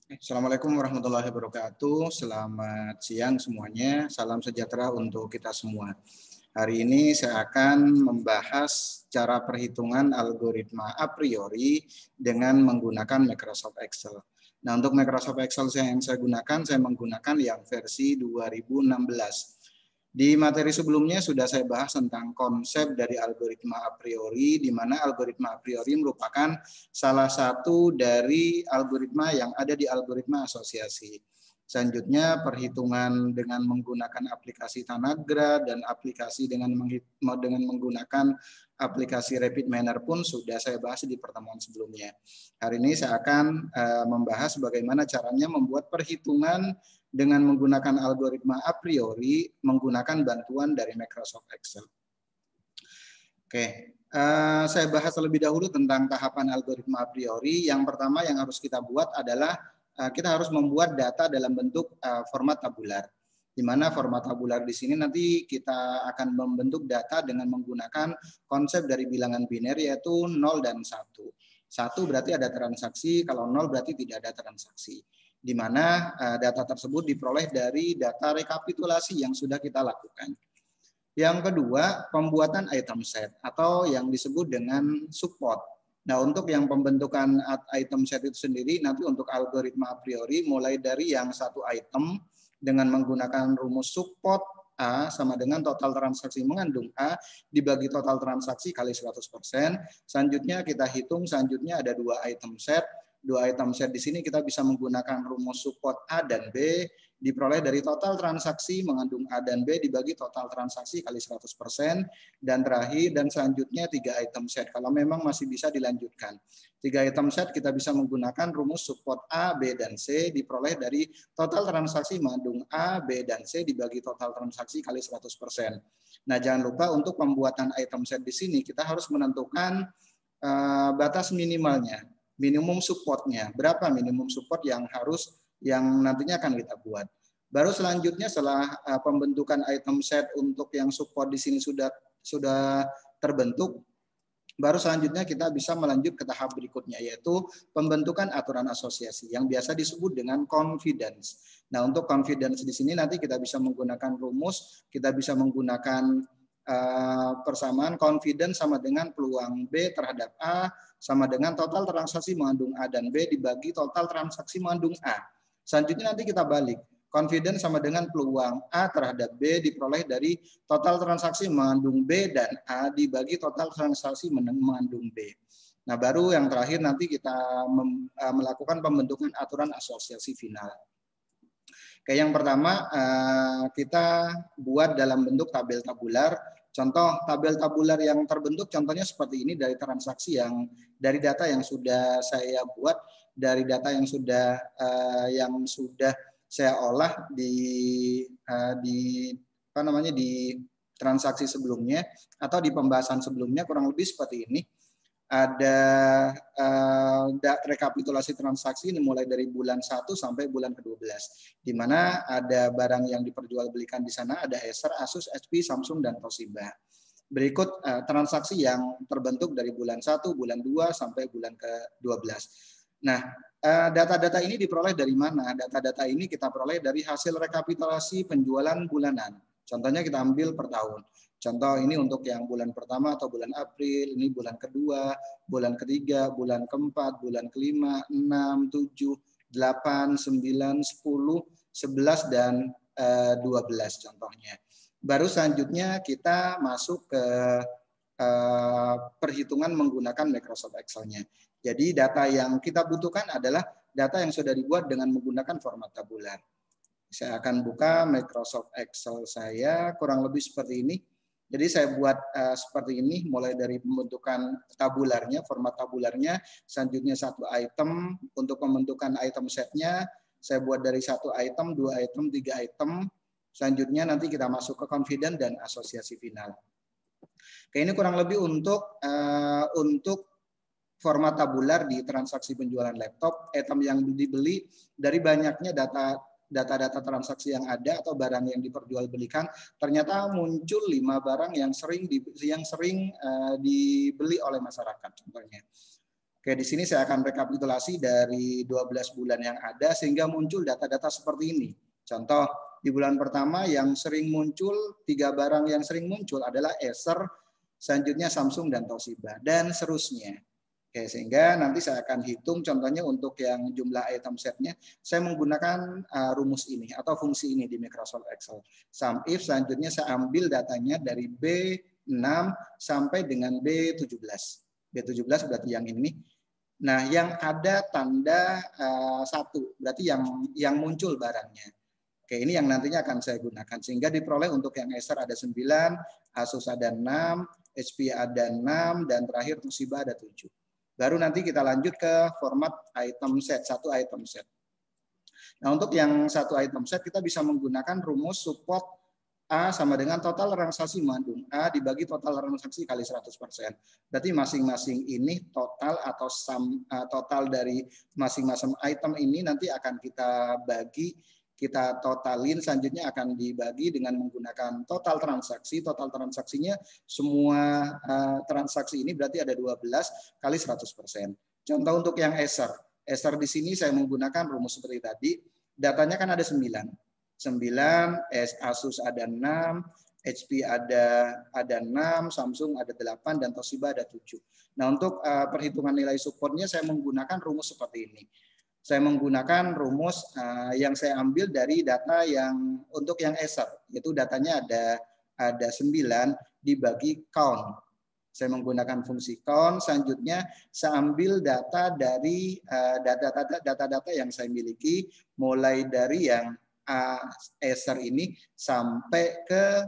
Assalamualaikum warahmatullahi wabarakatuh. Selamat siang semuanya. Salam sejahtera untuk kita semua. Hari ini saya akan membahas cara perhitungan algoritma a priori dengan menggunakan Microsoft Excel. Nah, untuk Microsoft Excel yang saya gunakan, saya menggunakan yang versi 2016. Di materi sebelumnya sudah saya bahas tentang konsep dari algoritma a priori, di mana algoritma a priori merupakan salah satu dari algoritma yang ada di algoritma asosiasi. Selanjutnya perhitungan dengan menggunakan aplikasi Tanagra dan aplikasi dengan menggunakan aplikasi Rapid Miner pun sudah saya bahas di pertemuan sebelumnya. Hari ini saya akan membahas bagaimana caranya membuat perhitungan dengan menggunakan algoritma a priori menggunakan bantuan dari Microsoft Excel. Oke, saya bahas terlebih dahulu tentang tahapan algoritma a priori. Yang pertama yang harus kita buat adalah kita harus membuat data dalam bentuk format tabular. Di mana format tabular di sini nanti kita akan membentuk data dengan menggunakan konsep dari bilangan biner yaitu 0 dan 1. 1 berarti ada transaksi, kalau 0 berarti tidak ada transaksi. Di mana data tersebut diperoleh dari data rekapitulasi yang sudah kita lakukan. Yang kedua, pembuatan item set atau yang disebut dengan support. Nah, untuk yang pembentukan item set itu sendiri, nanti untuk algoritma a priori, mulai dari yang satu item dengan menggunakan rumus support A sama dengan total transaksi mengandung A dibagi total transaksi kali 100%. Selanjutnya kita hitung, selanjutnya ada dua item set. Dua item set di sini kita bisa menggunakan rumus support A dan B diperoleh dari total transaksi mengandung A dan B dibagi total transaksi kali 100%. Dan terakhir dan selanjutnya 3 item set. Kalau memang masih bisa dilanjutkan. 3 item set kita bisa menggunakan rumus support A, B, dan C diperoleh dari total transaksi mengandung A, B, dan C dibagi total transaksi kali 100%. Nah, jangan lupa untuk pembuatan item set di sini kita harus menentukan batas minimalnya. Minimum supportnya, berapa minimum support yang nantinya akan kita buat. Baru selanjutnya setelah pembentukan item set untuk yang support di sini sudah terbentuk, baru selanjutnya kita bisa melanjut ke tahap berikutnya yaitu pembentukan aturan asosiasi yang biasa disebut dengan confidence. Nah, untuk confidence di sini nanti kita bisa menggunakan rumus, kita bisa menggunakan persamaan confidence sama dengan peluang B terhadap A sama dengan total transaksi mengandung A dan B dibagi total transaksi mengandung A. Selanjutnya nanti kita balik. Confidence sama dengan peluang A terhadap B diperoleh dari total transaksi mengandung B dan A dibagi total transaksi mengandung B. Nah, baru yang terakhir nanti kita melakukan pembentukan aturan asosiasi final. Oke, yang pertama kita buat dalam bentuk tabel tabular. Contoh tabel tabular yang terbentuk contohnya seperti ini dari transaksi yang dari data yang sudah saya buat, dari data yang sudah saya olah di transaksi sebelumnya atau di pembahasan sebelumnya kurang lebih seperti ini. Ada rekapitulasi transaksi ini mulai dari bulan 1 sampai bulan ke-12 di mana ada barang yang diperjualbelikan di sana, ada Acer, Asus, HP, Samsung, dan Toshiba. Berikut transaksi yang terbentuk dari bulan 1, bulan 2 sampai bulan ke-12. Nah, data-data ini diperoleh dari mana? Data-data ini kita peroleh dari hasil rekapitulasi penjualan bulanan. Contohnya kita ambil per tahun. Contoh ini untuk yang bulan pertama atau bulan April, ini bulan kedua, bulan ketiga, bulan keempat, bulan kelima, 6, 7, 8, 9, 10, 11, dan 12 contohnya. Baru selanjutnya kita masuk ke perhitungan menggunakan Microsoft Excel-nya. Jadi data yang kita butuhkan adalah data yang sudah dibuat dengan menggunakan format tabular. Saya akan buka Microsoft Excel saya kurang lebih seperti ini. Jadi saya buat seperti ini mulai dari pembentukan tabularnya, format tabularnya, selanjutnya satu item untuk pembentukan item setnya, saya buat dari satu item, 2 item, 3 item, selanjutnya nanti kita masuk ke confident dan asosiasi final. Oke, ini kurang lebih untuk format tabular di transaksi penjualan laptop, item yang dibeli dari banyaknya data-data transaksi yang ada atau barang yang diperjualbelikan, ternyata muncul 5 barang yang sering dibeli oleh masyarakat contohnya. Oke, di sini saya akan rekapitulasi dari 12 bulan yang ada sehingga muncul data-data seperti ini. Contoh, di bulan pertama yang sering muncul, 3 barang yang sering muncul adalah Acer, selanjutnya Samsung dan Toshiba, dan seterusnya. Oke, sehingga nanti saya akan hitung contohnya untuk yang jumlah item setnya, saya menggunakan rumus ini atau fungsi ini di Microsoft Excel. Sum if, selanjutnya saya ambil datanya dari B6 sampai dengan B17. B17 berarti yang ini. Nah, yang ada tanda 1 berarti yang muncul barangnya. Oke, ini yang nantinya akan saya gunakan sehingga diperoleh untuk yang Acer ada 9, Asus ada 6, HP ada 6, dan terakhir Toshiba ada 7. Baru nanti kita lanjut ke format item set, 1 item set. Nah, untuk yang 1 item set kita bisa menggunakan rumus support A sama dengan total transaksi mengandung A dibagi total transaksi kali 100%. Berarti masing-masing ini total atau sum, total dari masing-masing item ini nanti akan kita bagi, kita totalin, selanjutnya akan dibagi dengan menggunakan total transaksi. Total transaksinya semua transaksi ini berarti ada 12 kali 100%. Contoh untuk yang Acer. Acer di sini saya menggunakan rumus seperti tadi. Datanya kan ada 9. 9, Asus ada 6, HP ada 6, Samsung ada 8, dan Toshiba ada 7. Nah, untuk perhitungan nilai supportnya saya menggunakan rumus seperti ini. Saya menggunakan rumus yang saya ambil dari data yang untuk yang Acer, yaitu datanya ada 9 dibagi count. Saya menggunakan fungsi count, selanjutnya saya ambil data dari data-data yang saya miliki, mulai dari yang Acer ini sampai ke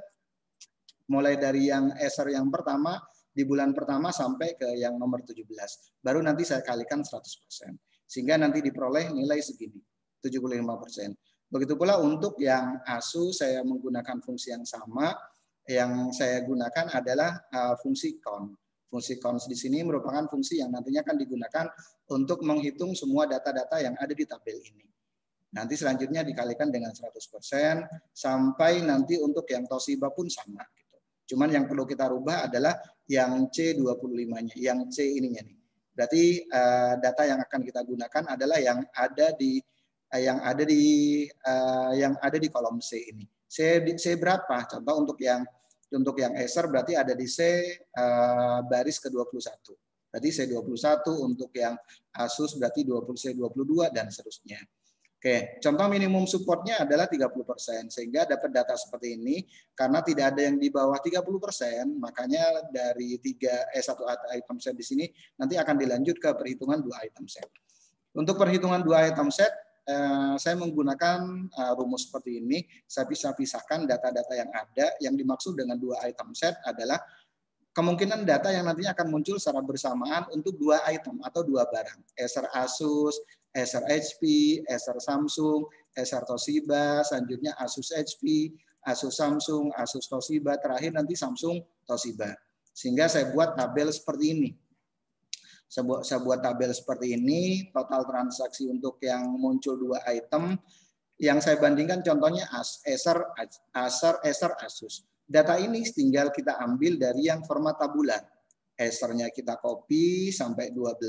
mulai dari yang Acer yang pertama di bulan pertama sampai ke yang nomor 17. Baru nanti saya kalikan 100%. Sehingga nanti diperoleh nilai segini, 75%. Begitu pula untuk yang Asus saya menggunakan fungsi yang sama. Yang saya gunakan adalah fungsi count. Fungsi count di sini merupakan fungsi yang nantinya akan digunakan untuk menghitung semua data-data yang ada di tabel ini. Nanti selanjutnya dikalikan dengan 100% sampai nanti untuk yang Toshiba pun sama. Gitu. Cuman yang perlu kita rubah adalah yang C25-nya, yang C ininya nih. Berarti data yang akan kita gunakan adalah yang ada di kolom C ini. C berapa? Contoh untuk yang Acer berarti ada di C baris ke-21. Berarti C21, untuk yang Asus berarti C22 dan seterusnya. Oke, contoh minimum supportnya adalah 30%, sehingga dapat data seperti ini. Karena tidak ada yang di bawah 30%, makanya dari 1 item set di sini nanti akan dilanjut ke perhitungan 2 item set. Untuk perhitungan 2 item set, saya menggunakan rumus seperti ini. Saya bisa pisahkan data-data yang ada. Yang dimaksud dengan 2 item set adalah kemungkinan data yang nantinya akan muncul secara bersamaan untuk 2 item atau 2 barang. Acer Asus, Acer HP, Acer Samsung, Acer Toshiba, selanjutnya Asus HP, Asus Samsung, Asus Toshiba, terakhir nanti Samsung Toshiba. Sehingga saya buat tabel seperti ini. Saya buat tabel seperti ini, total transaksi untuk yang muncul 2 item. Yang saya bandingkan contohnya Acer Asus. Data ini tinggal kita ambil dari yang format tabular. Acer-nya kita copy sampai 12,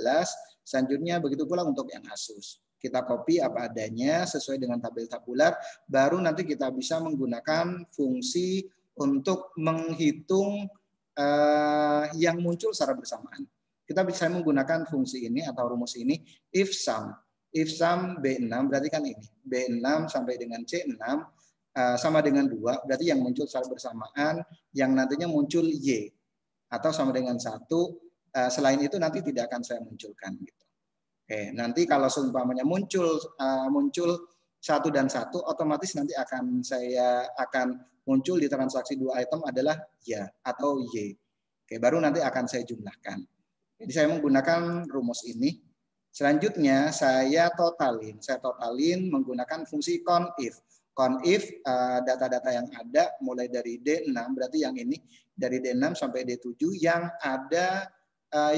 selanjutnya begitu pula untuk yang Asus. Kita copy apa adanya sesuai dengan tabel tabular, baru nanti kita bisa menggunakan fungsi untuk menghitung yang muncul secara bersamaan. Kita bisa menggunakan fungsi ini atau rumus ini, if sum. If sum B6 berarti kan ini, B6 sampai dengan C6 sama dengan 2, berarti yang muncul secara bersamaan, yang nantinya muncul Y. Atau sama dengan 1, selain itu nanti tidak akan saya munculkan. Gitu. Oke, nanti kalau seumpamanya muncul 1 dan 1, otomatis nanti saya akan muncul di transaksi 2 item adalah ya atau Y. Oke, baru nanti akan saya jumlahkan. Jadi saya menggunakan rumus ini. Selanjutnya saya totalin. Saya totalin menggunakan fungsi count if. Count if data-data yang ada mulai dari D6 berarti yang ini dari D6 sampai D7 yang ada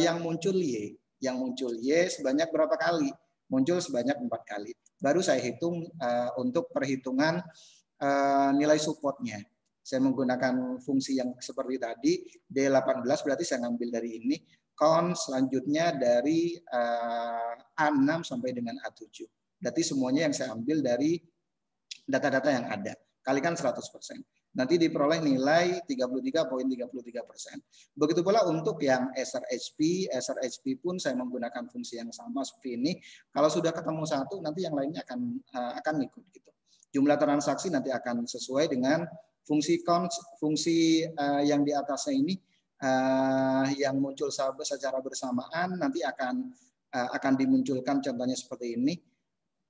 yang muncul Y. Yang muncul Y sebanyak berapa kali? Muncul sebanyak 4 kali. Baru saya hitung untuk perhitungan nilai supportnya. Saya menggunakan fungsi yang seperti tadi, D18 berarti saya ngambil dari ini, cons selanjutnya dari A6 sampai dengan A7. Berarti semuanya yang saya ambil dari data-data yang ada. Kalikan 100%. Nanti diperoleh nilai 33,33%. Begitu pula untuk yang SRHP pun saya menggunakan fungsi yang sama seperti ini. Kalau sudah ketemu satu, nanti yang lainnya akan ikut gitu. Jumlah transaksi nanti akan sesuai dengan fungsi yang di atasnya ini yang muncul secara bersamaan nanti akan dimunculkan contohnya seperti ini.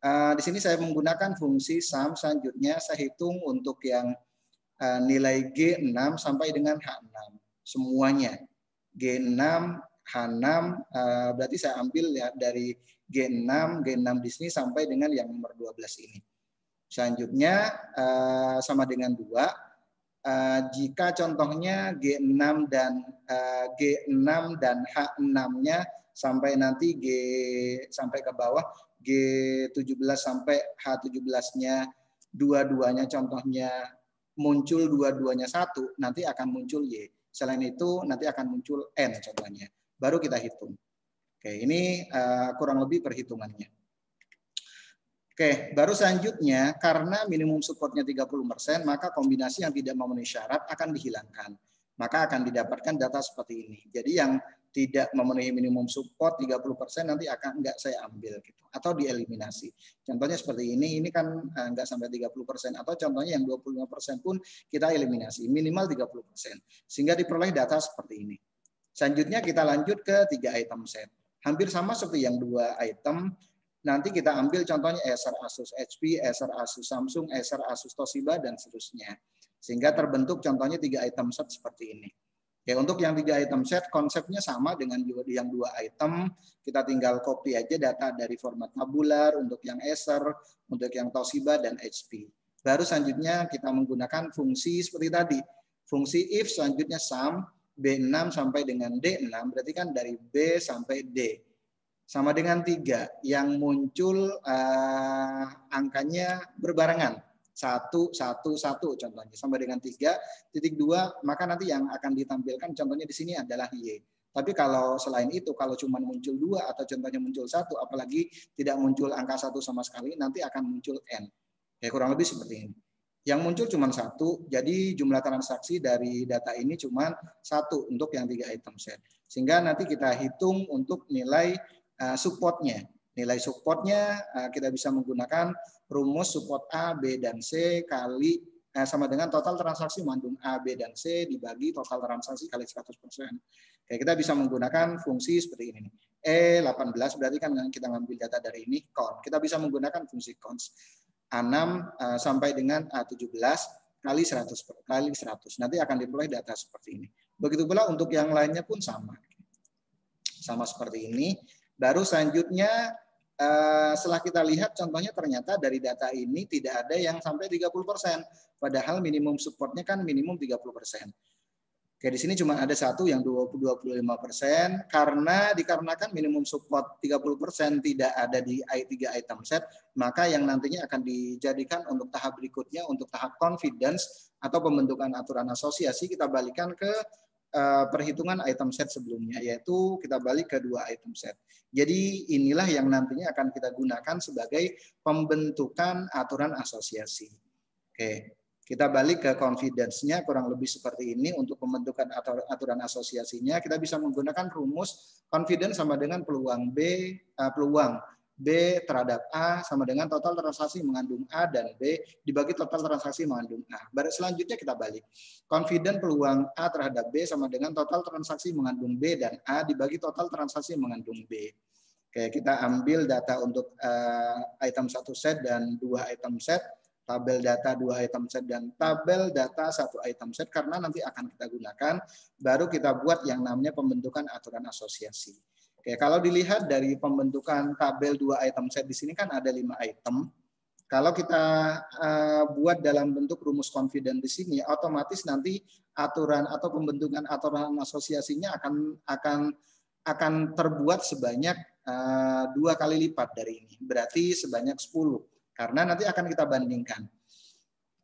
Di sini saya menggunakan fungsi sum, selanjutnya saya hitung untuk yang nilai G6 sampai dengan H6 semuanya. G6, H6 berarti saya ambil ya dari G6 di sini sampai dengan yang nomor 12 ini. Selanjutnya sama dengan 2. Jika contohnya G6 dan H6-nya sampai nanti sampai ke bawah G17 sampai H17-nya dua-duanya contohnya muncul dua-duanya 1, nanti akan muncul Y. Selain itu nanti akan muncul N contohnya. Baru kita hitung. Oke, ini kurang lebih perhitungannya. Oke, baru selanjutnya karena minimum supportnya 30%, maka kombinasi yang tidak memenuhi syarat akan dihilangkan. Maka akan didapatkan data seperti ini. Jadi yang tidak memenuhi minimum support 30% nanti akan enggak saya ambil gitu atau dieliminasi. Contohnya seperti ini kan enggak sampai 30% atau contohnya yang 25% pun kita eliminasi, minimal 30%. Sehingga diperoleh data seperti ini. Selanjutnya kita lanjut ke 3 item set. Hampir sama seperti yang 2 item. Nanti kita ambil contohnya Acer Asus HP, Acer Asus Samsung, Acer Asus Toshiba dan seterusnya. Sehingga terbentuk contohnya 3 item set seperti ini. Oke, untuk yang 3 item set konsepnya sama dengan yang 2 item. Kita tinggal copy aja data dari format tabular untuk yang Acer, untuk yang Toshiba dan HP. Baru selanjutnya kita menggunakan fungsi seperti tadi. Fungsi if selanjutnya sum B6 sampai dengan D6 berarti kan dari B sampai D. Sama dengan 3 yang muncul angkanya berbarengan. 1, 1, 1 contohnya. Sama dengan 3,2 maka nanti yang akan ditampilkan contohnya di sini adalah Y. Tapi kalau selain itu kalau cuma muncul 2 atau contohnya muncul 1 apalagi tidak muncul angka 1 sama sekali nanti akan muncul N. Ya kurang lebih seperti ini. Yang muncul cuma 1, jadi jumlah transaksi dari data ini cuma 1 untuk yang 3 item set. Sehingga nanti kita hitung untuk nilai supportnya. Nilai supportnya kita bisa menggunakan rumus support A, B, dan C kali sama dengan total transaksi mengandung A, B, dan C dibagi total transaksi kali 100%. Oke, kita bisa menggunakan fungsi seperti ini. E18 berarti kan kita ngambil data dari ini, count. Kita bisa menggunakan fungsi cons. A6 sampai dengan A17 kali 100 kali 100. Nanti akan diperoleh data seperti ini. Begitu pula untuk yang lainnya pun sama. Sama seperti ini. Baru selanjutnya setelah kita lihat contohnya ternyata dari data ini tidak ada yang sampai 30%. Padahal minimum supportnya kan minimum 30%. Oke, di sini cuma ada satu yang 25%. Dikarenakan minimum support 30% tidak ada di I3 item set, maka yang nantinya akan dijadikan untuk tahap berikutnya, untuk tahap confidence atau pembentukan aturan asosiasi, kita balikan ke perhitungan item set sebelumnya, yaitu kita balik ke 2 item set. Jadi inilah yang nantinya akan kita gunakan sebagai pembentukan aturan asosiasi. Oke, kita balik ke confidence-nya kurang lebih seperti ini. Untuk pembentukan aturan asosiasinya kita bisa menggunakan rumus confidence sama dengan peluang B terhadap A sama dengan total transaksi mengandung A dan B dibagi total transaksi mengandung A. Baru selanjutnya kita balik. Confident peluang A terhadap B sama dengan total transaksi mengandung B dan A dibagi total transaksi mengandung B. Oke, kita ambil data untuk item 1 set dan 2 item set, tabel data 2 item set dan tabel data 1 item set karena nanti akan kita gunakan, baru kita buat yang namanya pembentukan aturan asosiasi. Oke, kalau dilihat dari pembentukan tabel 2 item set di sini kan ada 5 item. Kalau kita buat dalam bentuk rumus confident di sini, otomatis nanti aturan atau pembentukan aturan asosiasinya akan terbuat sebanyak 2 kali lipat dari ini. Berarti sebanyak 10. Karena nanti akan kita bandingkan.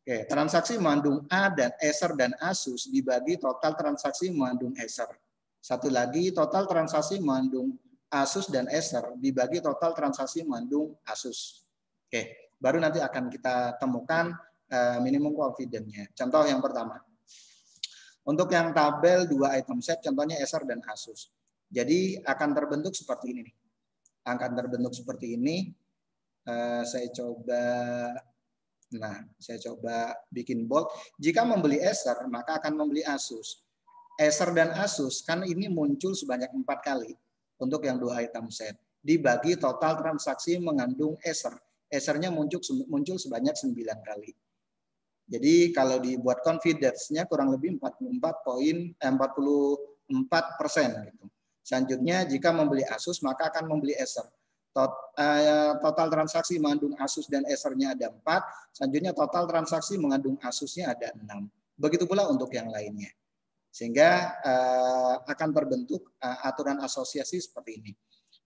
Oke, transaksi mengandung A dan Ether dan Asus dibagi total transaksi mengandung Ether. Satu lagi, total transaksi mengandung Asus dan Ether dibagi total transaksi mengandung Asus. Oke, baru nanti akan kita temukan minimum confidence-nya. Contoh yang pertama. Untuk yang tabel 2 item set, contohnya Ether dan Asus. Jadi akan terbentuk seperti ini. Akan terbentuk seperti ini. Saya coba bikin bold. Jika membeli Ether, maka akan membeli Asus. Ether dan Asus kan ini muncul sebanyak 4 kali untuk yang 2 item set. Dibagi total transaksi mengandung Ether. Ether-nya muncul sebanyak 9 kali. Jadi kalau dibuat confidence-nya kurang lebih 44% gitu. Selanjutnya jika membeli Asus maka akan membeli Ether. Total transaksi mengandung Asus dan Ether-nya ada 4. Selanjutnya total transaksi mengandung Asus-nya ada 6. Begitu pula untuk yang lainnya. Sehingga akan terbentuk aturan asosiasi seperti ini.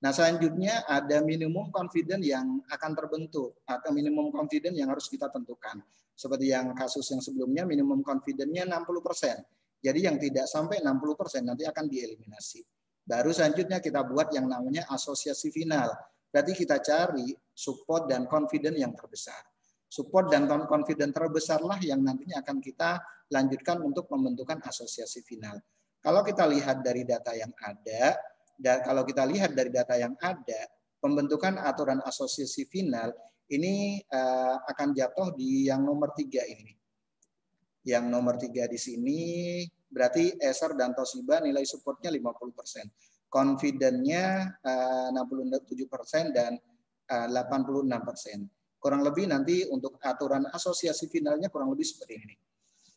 Nah, selanjutnya ada minimum confidence yang akan terbentuk atau minimum confidence yang harus kita tentukan. Seperti yang kasus yang sebelumnya minimum confidence-nya 60%. Jadi yang tidak sampai 60% nanti akan dieliminasi. Baru selanjutnya kita buat yang namanya asosiasi final. Berarti kita cari support dan confidence yang terbesar. Support dan confidence terbesarlah yang nantinya akan kita lanjutkan untuk pembentukan asosiasi final. Kalau kita lihat dari data yang ada, pembentukan aturan asosiasi final ini akan jatuh di yang nomor 3 ini. Yang nomor 3 di sini berarti Ether dan Toshiba nilai supportnya 50%. Confidence-nya 67% dan 86%. Kurang lebih nanti untuk aturan asosiasi finalnya kurang lebih seperti ini.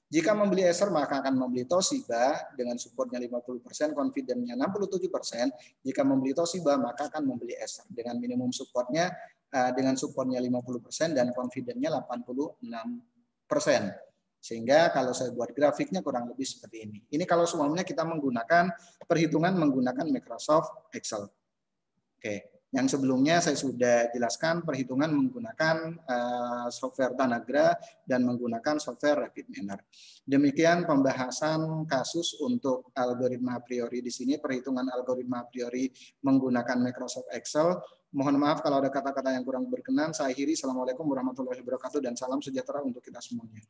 Jika membeli Ether maka akan membeli Toshiba dengan supportnya 50%, confidence-nya 67%. Jika membeli Toshiba maka akan membeli Ether dengan minimum supportnya 50% dan confidence-nya 86%. Sehingga kalau saya buat grafiknya kurang lebih seperti ini. Ini kalau semuanya kita menggunakan perhitungan menggunakan Microsoft Excel. Oke. Yang sebelumnya saya sudah jelaskan perhitungan menggunakan software Tanagra dan menggunakan software Rapid Manner. Demikian pembahasan kasus untuk algoritma a priori di sini, perhitungan algoritma a priori menggunakan Microsoft Excel. Mohon maaf kalau ada kata-kata yang kurang berkenan. Saya akhiri. Assalamualaikum warahmatullahi wabarakatuh dan salam sejahtera untuk kita semuanya.